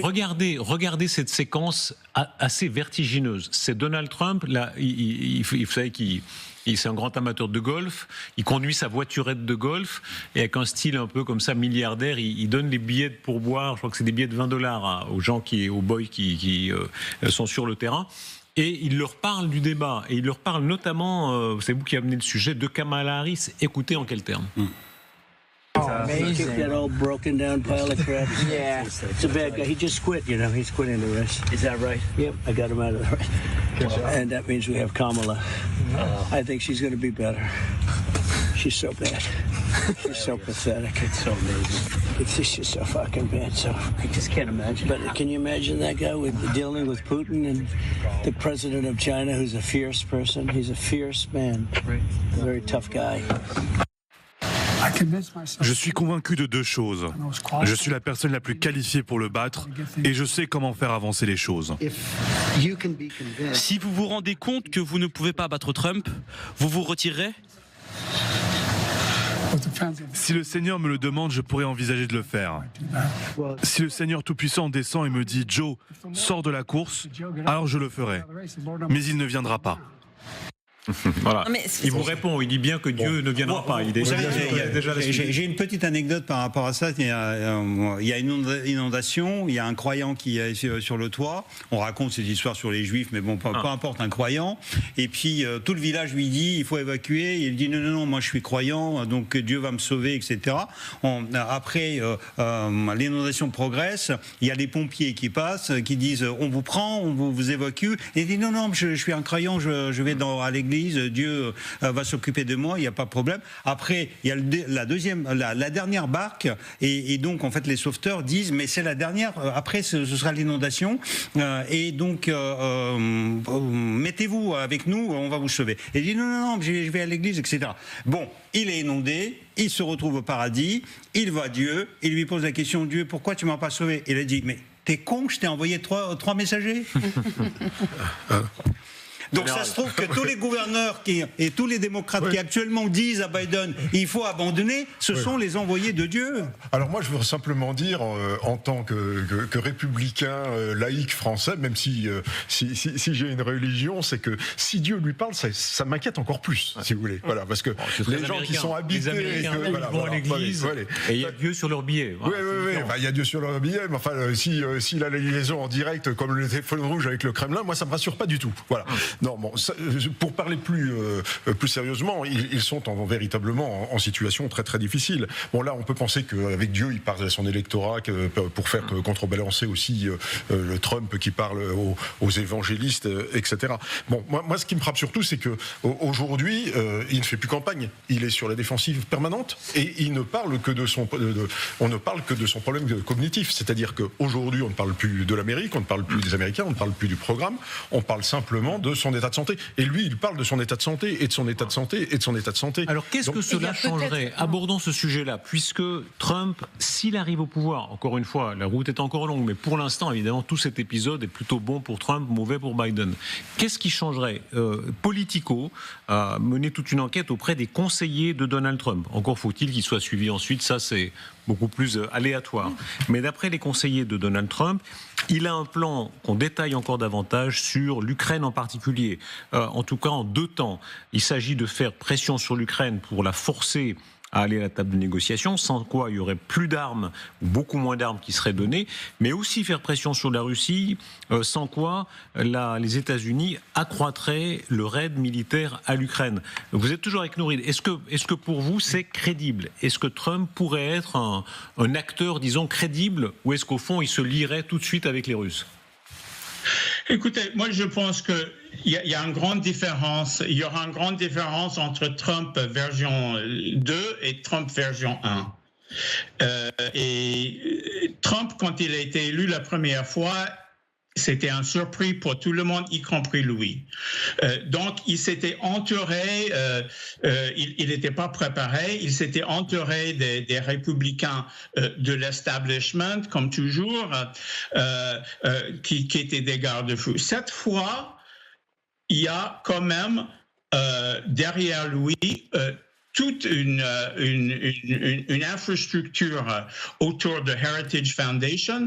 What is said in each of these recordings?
regardez cette séquence assez vertigineuse. C'est Donald Trump, là, vous savez c'est un grand amateur de golf, il conduit sa voiturette de golf, et avec un style un peu comme ça milliardaire, il donne les billets de pourboire, je crois que c'est des billets de $20 aux gens aux boys qui sont sur le terrain. Et il leur parle du débat, et il leur parle notamment, c'est vous qui amenez le sujet, de Kamala Harris. Écoutez en quels termes. Oh, amazing. That old broken down pile of crap. Yeah. It's a bad guy. He just quit, He's quitting the race. Is that right? Yep, I got him out of the race. And that means we have Kamala. I think she's going to be better. She's so bad. She's so pathetic. It's so amazing. It's just so fucking bad. So I just can't imagine. But can you imagine that guy dealing with Putin and the president of China, who's a fierce person? He's a fierce man. A very tough guy. Je suis convaincu de deux choses. Je suis la personne la plus qualifiée pour le battre et je sais comment faire avancer les choses. Si vous vous rendez compte que vous ne pouvez pas battre Trump, vous vous retirerez ? Si le Seigneur me le demande, je pourrais envisager de le faire. Si le Seigneur Tout-Puissant descend et me dit « Joe, sors de la course », alors je le ferai. Mais il ne viendra pas. Voilà. Il vous répond, il dit bien que Dieu ne viendra pas. J'ai une petite anecdote par rapport à ça. Il y a une inondation, il y a un croyant qui est sur le toit. On raconte ces histoires sur les juifs, mais bon, peu importe, un croyant. Et puis tout le village lui dit il faut évacuer. Il dit non, moi je suis croyant, donc Dieu va me sauver, etc. Après, l'inondation progresse. Il y a les pompiers qui passent, qui disent on vous prend, on vous évacue. Et il dit non, je suis un croyant, je vais à l'église. Dieu va s'occuper de moi, il n'y a pas de problème. Après, il y a la dernière barque, et donc en fait les sauveteurs disent mais c'est la dernière. Après, ce sera l'inondation, et donc mettez-vous avec nous, on va vous sauver. Et il dit non, je vais à l'église, etc. Bon, il est inondé, il se retrouve au paradis, il voit Dieu, il lui pose la question Dieu, pourquoi tu m'as pas sauvé? Il a dit mais t'es con, je t'ai envoyé trois messagers. Donc ça se trouve que tous les gouverneurs et tous les démocrates qui actuellement disent à Biden il faut abandonner, ce sont les envoyés de Dieu. Alors moi je veux simplement dire en tant que républicain laïque français, même si j'ai une religion, c'est que si Dieu lui parle, ça m'inquiète encore plus, si vous voulez. Voilà, parce que les gens qui sont habités, ils vont à l'église et il y a Dieu sur leur billet. Oui, il y a Dieu sur leur billet, mais enfin s'il a la liaison en direct comme le téléphone rouge avec le Kremlin, moi ça me rassure pas du tout. Voilà. Non, bon, pour parler plus sérieusement, ils sont véritablement en situation très très difficile. Bon, là, on peut penser qu'avec Dieu, il parle à son électorat pour faire contrebalancer aussi le Trump qui parle aux évangélistes, etc. Bon, moi, ce qui me frappe surtout, c'est que aujourd'hui, il ne fait plus campagne. Il est sur la défensive permanente et il ne parle que on ne parle que de son problème cognitif. C'est-à-dire qu'aujourd'hui, on ne parle plus de l'Amérique, on ne parle plus des Américains, on ne parle plus du programme, on parle simplement de son état de santé. Et lui, il parle de son état de santé, et de son état de santé, et de son état de santé. Alors, qu'est-ce que cela changerait? Abordons ce sujet-là, puisque Trump, s'il arrive au pouvoir, encore une fois, la route est encore longue, mais pour l'instant, évidemment, tout cet épisode est plutôt bon pour Trump, mauvais pour Biden. Qu'est-ce qui changerait? Politico a mené toute une enquête auprès des conseillers de Donald Trump. Encore faut-il qu'il soit suivi ensuite, ça c'est beaucoup plus aléatoire. Mais d'après les conseillers de Donald Trump, il a un plan qu'on détaille encore davantage sur l'Ukraine en particulier. En tout cas, en 2 temps. Il s'agit de faire pression sur l'Ukraine pour la forcer à aller à la table de négociation, sans quoi il y aurait plus d'armes, ou beaucoup moins d'armes qui seraient données, mais aussi faire pression sur la Russie, sans quoi les États-Unis accroîtraient leur aide militaire à l'Ukraine. Vous êtes toujours avec Nourine. Est-ce que pour vous c'est crédible? Est-ce que Trump pourrait être un acteur, disons, crédible, ou est-ce qu'au fond il se lierait tout de suite avec les Russes? Écoutez, moi je pense qu'il y a une grande différence. Il y aura une grande différence entre Trump version 2 et Trump version 1. Et Trump, quand il a été élu la première fois, c'était un surprise pour tout le monde, y compris lui. Donc, il s'était entouré, il n'était pas préparé, il s'était entouré des républicains de l'establishment, comme toujours, qui étaient des garde-fous. Cette fois, il y a quand même derrière lui toute une infrastructure autour de Heritage Foundation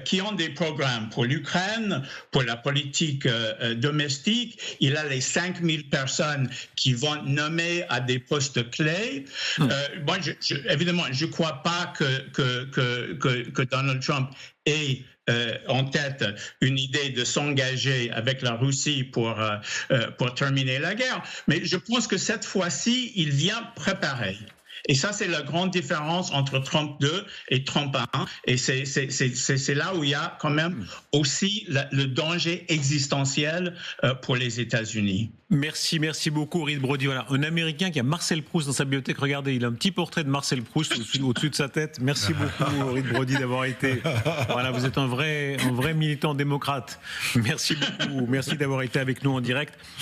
qui ont des programmes pour l'Ukraine, pour la politique domestique. Il a les 5000 personnes qui vont nommer à des postes clés. Moi, évidemment, je ne crois pas que Donald Trump ait en tête une idée de s'engager avec la Russie pour terminer la guerre. Mais je pense que cette fois-ci, il vient préparer. Et ça, c'est la grande différence entre Trump 2 et Trump 1. Et c'est là où il y a quand même aussi le danger existentiel pour les États-Unis. Merci beaucoup, Reed Brody. Voilà, un Américain qui a Marcel Proust dans sa bibliothèque. Regardez, il a un petit portrait de Marcel Proust au-dessus de sa tête. Merci beaucoup, Reed Brody, d'avoir été. Voilà, vous êtes un vrai militant démocrate. Merci beaucoup. Merci d'avoir été avec nous en direct.